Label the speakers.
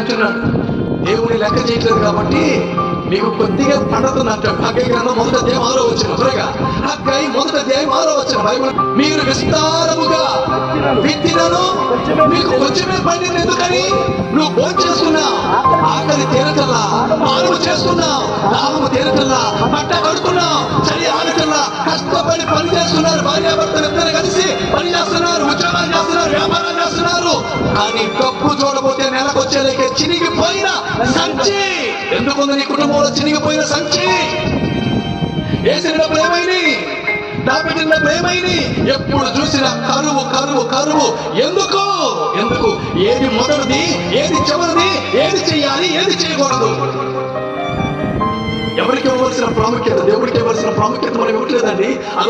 Speaker 1: అంటున్నాడు, దేవుని లెక్క చేయట్లేదు కాబట్టి మీకు కొద్దిగా పండుతుంది అంటాడు. హగ్గై గ్రంథం 1వ అధ్యాయం 6వ వచనం. త్వరగా హగ్గై 1వ అధ్యాయం 6వ వచనం. బైబిల్, మీరు విస్తారముగా విత్తినను మీకు కొంచెమే పండింది. ఎందుకని? నువ్వు భోజనం చేస్తున్నావు, ఆకలి తీరటల్లా, మానవు చేస్తున్నావు, దాహము తీరటల్లా, పట్ట కడుతున్నావు, చలి ఆగటల్లా, కష్టపడి పని చేస్తున్నారు, భార్యాభర్తలు ఇద్దరు కలిసి పని చేస్తున్నారు, ఉద్యోగాలు చేస్తున్నారు, వ్యాపారాలు చేస్తున్నారు. కానీ డబ్బు చూడబోతే నెలకొచ్చేలేకే చినిగిపోయిన సంచి. ఎందుకుంది నీ కుటుంబంలో చినిగిపోయిన సంచి? వేసిన డబ్బులు ఏమైంది? దాపెట్టిన డబ్బులు ఏమైంది? ఎప్పుడు చూసినా కరువు కరువు కరువు. ఎందుకు? ఏది మొదటిది, ఏది చివరిది, ఏది చెయ్యాలి, ఏది చేయకూడదు? ఎవరికి ఇవ్వవలసిన ప్రాముఖ్యత, దేవుడికి ఇవ్వవలసిన ప్రాముఖ్యత మనం ఇవ్వట్లేదండి.